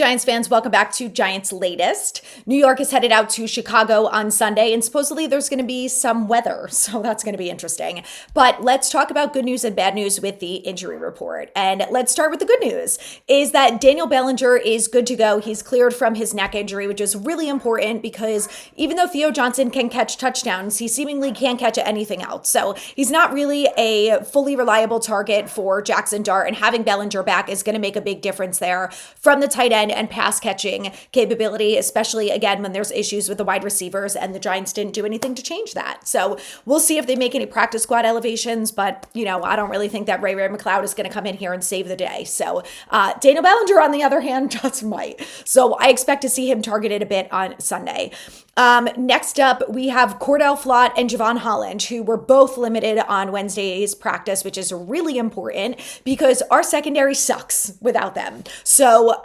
Giants fans, welcome back to Giants Latest. New York is headed out to Chicago on Sunday, and supposedly there's going to be some weather, so that's going to be interesting. But let's talk about good news and bad news with the injury report. And let's start with the good news, is that Daniel Bellinger is good to go. He's cleared from his neck injury, which is really important because even though Theo Johnson can catch touchdowns, he seemingly can't catch anything else. So he's not really a fully reliable target for Jackson Dart, and having Bellinger back is going to make a big difference there from the tight end and pass catching capability, especially again when there's issues with the wide receivers, and the Giants didn't do anything to change that. So we'll see if they make any practice squad elevations, but I don't really think that Ray McLeod is going to come in here and save the day. So Daniel Bellinger, on the other hand, just might. So I expect to see him targeted a bit on Sunday. Next up, we have Cordell Flott and Javon Holland, who were both limited on Wednesday's practice, which is really important because our secondary sucks without them. So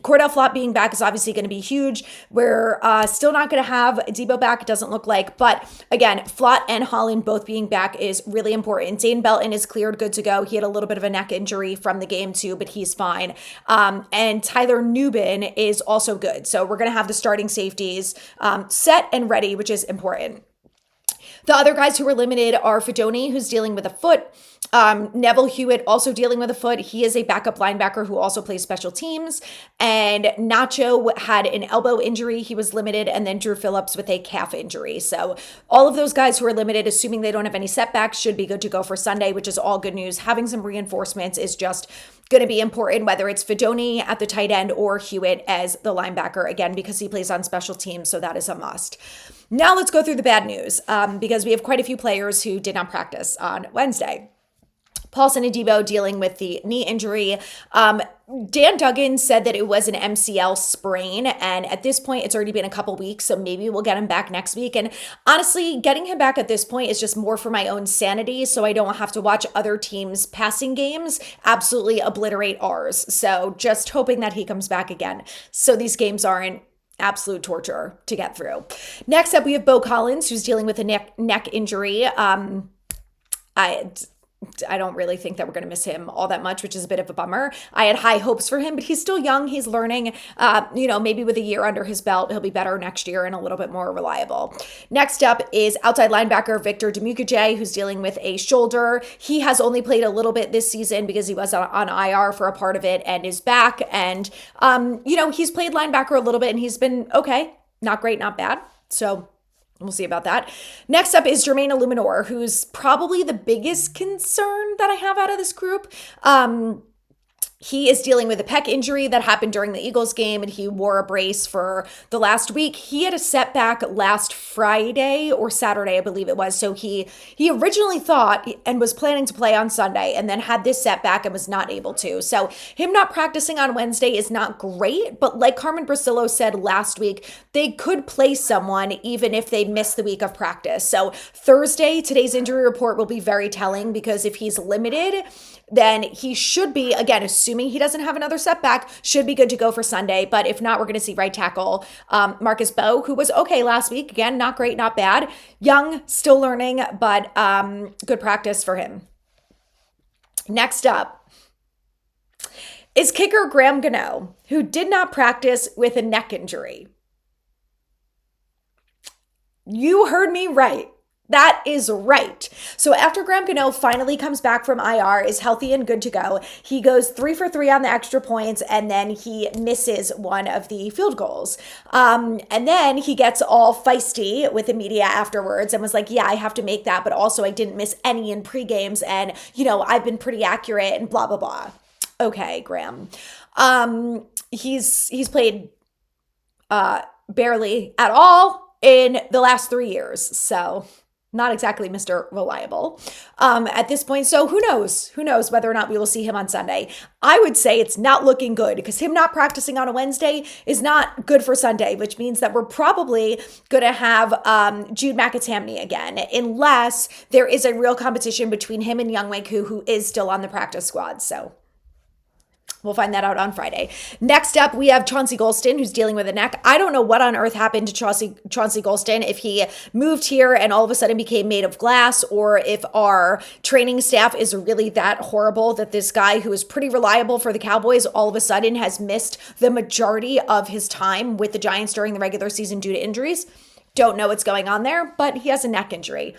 Cordell Flott being back is obviously going to be huge. We're still not going to have Debo back, it doesn't look like. But again, Flott and Holland both being back is really important. Zane Belton is cleared, good to go. He had a little bit of a neck injury from the game too, but he's fine. And Tyler Nubin is also good. So we're going to have the starting safeties set and ready, which is important. The other guys who were limited are Fedoni, who's dealing with a foot. Neville Hewitt also dealing with a foot. He is a backup linebacker who also plays special teams. And Nacho had an elbow injury. He was limited. And then Drew Phillips with a calf injury. So all of those guys who are limited, assuming they don't have any setbacks, should be good to go for Sunday, which is all good news. Having some reinforcements is just going to be important, whether it's Fedoni at the tight end or Hewitt as the linebacker, again, because he plays on special teams. So that is a must. Now let's go through the bad news because we have quite a few players who did not practice on Wednesday. Paulson Adebo dealing with the knee injury. Dan Duggan said that it was an MCL sprain, and at this point, it's already been a couple weeks, so maybe we'll get him back next week. And honestly, getting him back at this point is just more for my own sanity, so I don't have to watch other teams' passing games absolutely obliterate ours. So just hoping that he comes back again, so these games aren't absolute torture to get through. Next up, we have Bo Collins, who's dealing with a neck injury. I don't really think that we're going to miss him all that much, which is a bit of a bummer. I had high hopes for him, but he's still young. He's learning. Maybe with a year under his belt, he'll be better next year and a little bit more reliable. Next up is outside linebacker Victor Demukajay, who's dealing with a shoulder. He has only played a little bit this season because he was on IR for a part of it and is back. And, he's played linebacker a little bit and he's been okay. Not great, not bad. So we'll see about that. Next up is Jermaine Illuminor, who's probably the biggest concern that I have out of this group. He is dealing with a pec injury that happened during the Eagles game, and he wore a brace for the last week. He had a setback last Friday or Saturday, I believe it was. So he originally thought and was planning to play on Sunday and then had this setback and was not able to. So him not practicing on Wednesday is not great, but like Carmen Brasillo said last week, they could play someone even if they miss the week of practice. So Thursday, today's injury report will be very telling because if he's limited, then he should be, again, assuming he doesn't have another setback, should be good to go for Sunday. But if not, we're going to see right tackle Marcus Bowe, who was okay last week. Again, not great, not bad. Young, still learning, but good practice for him. Next up is kicker Graham Gano, who did not practice with a neck injury. You heard me right. That is right. So after Graham Gano finally comes back from IR, is healthy and good to go, he goes 3 for 3 on the extra points, and then he misses one of the field goals. And then he gets all feisty with the media afterwards and was like, yeah, I have to make that, but also I didn't miss any in pre-games, and, I've been pretty accurate and blah, blah, blah. Okay, Graham. He's played barely at all in the last 3 years, so not exactly Mr. Reliable at this point. So who knows? Who knows whether or not we will see him on Sunday? I would say it's not looking good because him not practicing on a Wednesday is not good for Sunday, which means that we're probably going to have Jude McAtamney again, unless there is a real competition between him and Younghoe Koo, who is still on the practice squad. So We'll find that out on Friday. Next up, we have Chauncey Golston, who's dealing with a neck. I don't know what on earth happened to Chauncey Golston, if he moved here and all of a sudden became made of glass, or if our training staff is really that horrible that this guy who is pretty reliable for the Cowboys all of a sudden has missed the majority of his time with the Giants during the regular season due to injuries. Don't know what's going on there, but he has a neck injury.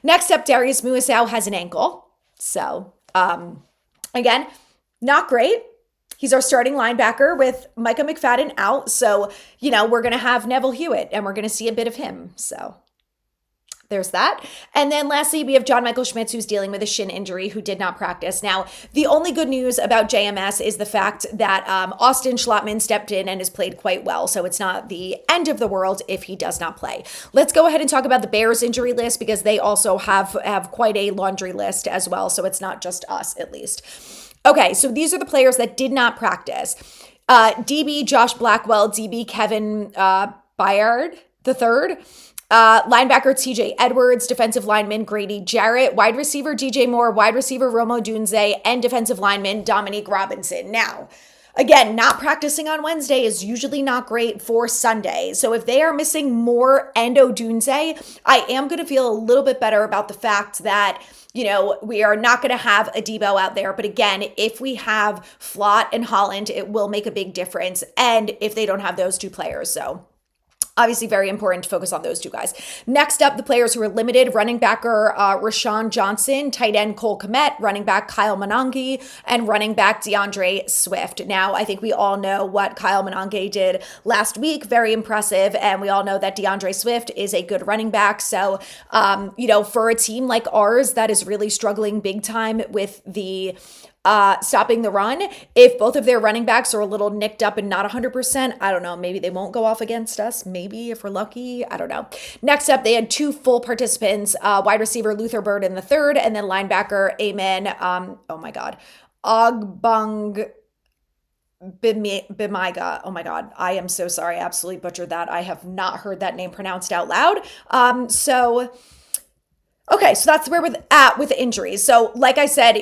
Next up, Darius Muasau has an ankle. So, again, not great. He's our starting linebacker with Micah McFadden out. So, we're going to have Neville Hewitt and we're going to see a bit of him. So there's that. And then lastly, we have John Michael Schmitz, who's dealing with a shin injury, who did not practice. Now, the only good news about JMS is the fact that Austin Schlottman stepped in and has played quite well. So it's not the end of the world if he does not play. Let's go ahead and talk about the Bears injury list, because they also have quite a laundry list as well. So it's not just us, at least. Okay, so these are the players that did not practice. DB Josh Blackwell, DB Kevin Byard III, linebacker TJ Edwards, defensive lineman Grady Jarrett, wide receiver DJ Moore, wide receiver Romo Dunze, and defensive lineman Dominique Robinson. Now, again, not practicing on Wednesday is usually not great for Sunday. So if they are missing Moore and Odunze, I am going to feel a little bit better about the fact that we are not going to have a Debo out there. But again, if we have Flott and Holland, it will make a big difference. And if they don't have those two players, so obviously very important to focus on those two guys. Next up, the players who are limited: running backer Rashawn Johnson, tight end Cole Kmet, running back Kyle Monange, and running back DeAndre Swift. Now, I think we all know what Kyle Monange did last week. Very impressive. And we all know that DeAndre Swift is a good running back. So, for a team like ours that is really struggling big time with the stopping the run, if both of their running backs are a little nicked up and not 100%, I don't know, maybe they won't go off against us. Maybe if we're lucky, I don't know. Next up, they had two full participants, wide receiver Luther Bird in the third, and then linebacker Amen, Ogbong Bimiga. Oh my God, I am so sorry. I absolutely butchered that. I have not heard that name pronounced out loud. Okay, so that's where we're at with injuries. So like I said,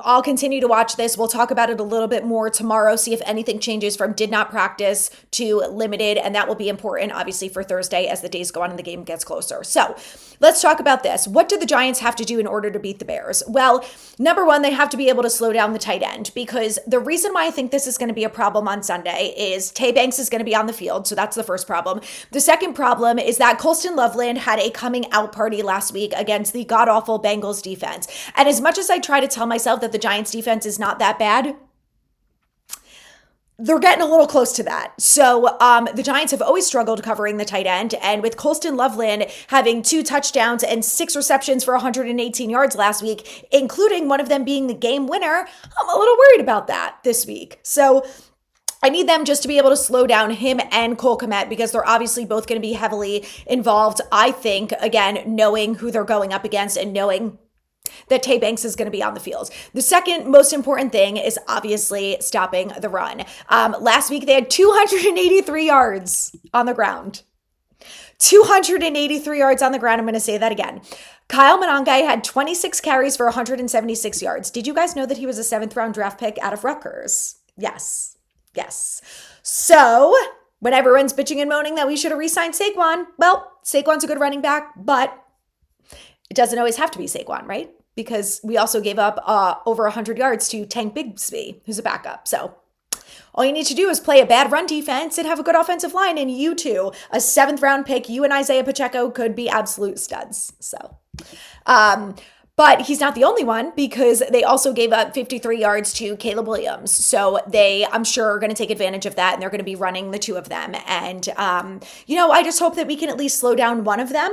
I'll continue to watch this. We'll talk about it a little bit more tomorrow, see if anything changes from did not practice to limited. And that will be important, obviously, for Thursday as the days go on and the game gets closer. So let's talk about this. What do the Giants have to do in order to beat the Bears? Well, number one, they have to be able to slow down the tight end, because the reason why I think this is going to be a problem on Sunday is Tay Banks is going to be on the field. So that's the first problem. The second problem is that Colston Loveland had a coming out party last week against the god-awful Bengals defense. And as much as I try to tell myself that the Giants defense is not that bad, they're getting a little close to that. So the Giants have always struggled covering the tight end. And with Colston Loveland having 2 touchdowns and 6 receptions for 118 yards last week, including one of them being the game winner, I'm a little worried about that this week. So I need them just to be able to slow down him and Cole Kmet, because they're obviously both going to be heavily involved. I think, again, knowing who they're going up against and knowing that Tay Banks is going to be on the field. The second most important thing is obviously stopping the run. Last week, they had 283 yards on the ground. 283 yards on the ground. I'm going to say that again. Kyle Monange had 26 carries for 176 yards. Did you guys know that he was a 7th round draft pick out of Rutgers? Yes. So when everyone's bitching and moaning that we should have re-signed Saquon, well, Saquon's a good running back, but it doesn't always have to be Saquon, right? Because we also gave up over 100 yards to Tank Bigsby, who's a backup. So all you need to do is play a bad run defense and have a good offensive line, and you two, a 7th round pick, you and Isaiah Pacheco could be absolute studs. So, but he's not the only one, because they also gave up 53 yards to Caleb Williams. So they, I'm sure, are going to take advantage of that, and they're going to be running the two of them. And, I just hope that we can at least slow down one of them.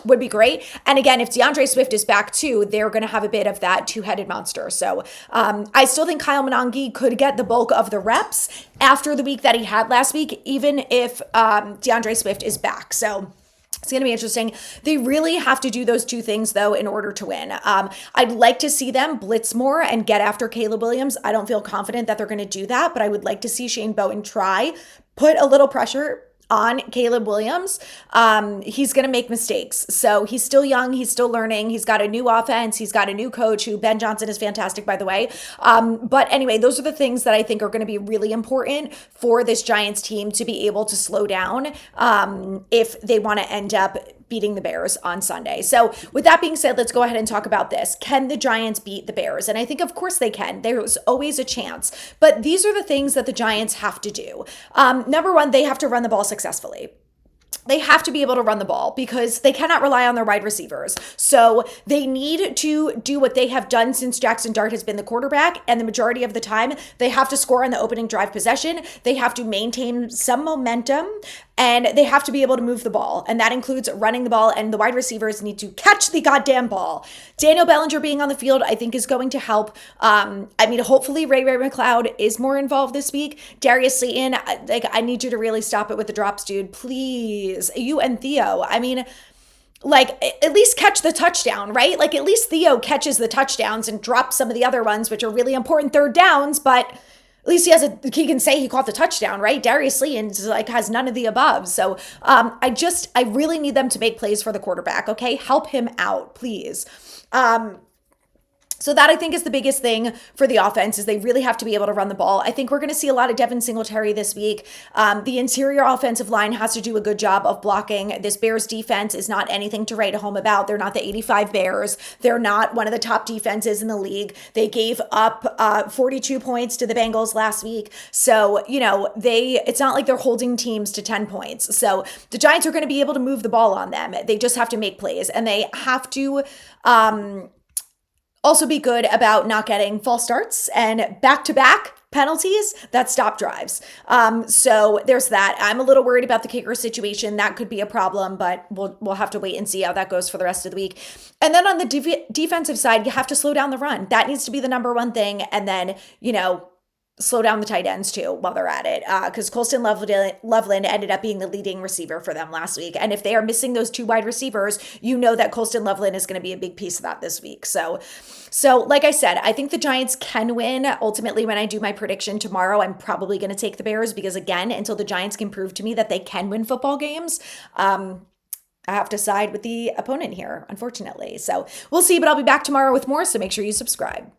Would be great. And again, if DeAndre Swift is back too, they're going to have a bit of that two-headed monster. So I still think Kyle Monange could get the bulk of the reps after the week that he had last week, even if DeAndre Swift is back. So it's going to be interesting. They really have to do those two things, though, in order to win. I'd like to see them blitz more and get after Caleb Williams. I don't feel confident that they're going to do that, but I would like to see Shane Bowen try, put a little pressure on Caleb Williams, he's going to make mistakes. So he's still young. He's still learning. He's got a new offense. He's got a new coach who Ben Johnson is fantastic, by the way. But anyway, those are the things that I think are going to be really important for this Giants team to be able to slow down if they want to end up beating the Bears on Sunday. So with that being said, let's go ahead and talk about this. Can the Giants beat the Bears? And I think, of course, they can. There's always a chance. But these are the things that the Giants have to do. Number one, they have to run the ball successfully. They have to be able to run the ball because they cannot rely on their wide receivers. So they need to do what they have done since Jackson Dart has been the quarterback. And the majority of the time, they have to score on the opening drive possession. They have to maintain some momentum and they have to be able to move the ball. And that includes running the ball, and the wide receivers need to catch the goddamn ball. Daniel Bellinger being on the field, I think, is going to help. Hopefully Ray McLeod is more involved this week. Darius Slayton, I need you to really stop it with the drops, dude. Please. You and Theo. At least catch the touchdown, right? At least Theo catches the touchdowns and drops some of the other ones, which are really important third downs, but at least he can say he caught the touchdown, right? Darius Slayton has none of the above. So I really need them to make plays for the quarterback. Okay. Help him out, please. So that I think is the biggest thing for the offense is they really have to be able to run the ball. I think we're going to see a lot of Devin Singletary this week. The interior offensive line has to do a good job of blocking. This Bears defense is not anything to write home about. They're not the 85 Bears. They're not one of the top defenses in the league. They gave up 42 points to the Bengals last week. So, it's not like they're holding teams to 10 points. So the Giants are going to be able to move the ball on them. They just have to make plays, and they have to also be good about not getting false starts and back-to-back penalties that stop drives. So there's that. I'm a little worried about the kicker situation. That could be a problem, but we'll have to wait and see how that goes for the rest of the week. And then on the defensive side, you have to slow down the run. That needs to be the number one thing. And then, slow down the tight ends too while they're at it, because Colston Loveland ended up being the leading receiver for them last week. And if they are missing those two wide receivers, that Colston Loveland is going to be a big piece of that this week. So like I said, I think the Giants can win. Ultimately, when I do my prediction tomorrow, I'm probably going to take the Bears because, again, until the Giants can prove to me that they can win football games, I have to side with the opponent here, unfortunately. So we'll see, but I'll be back tomorrow with more, so make sure you subscribe.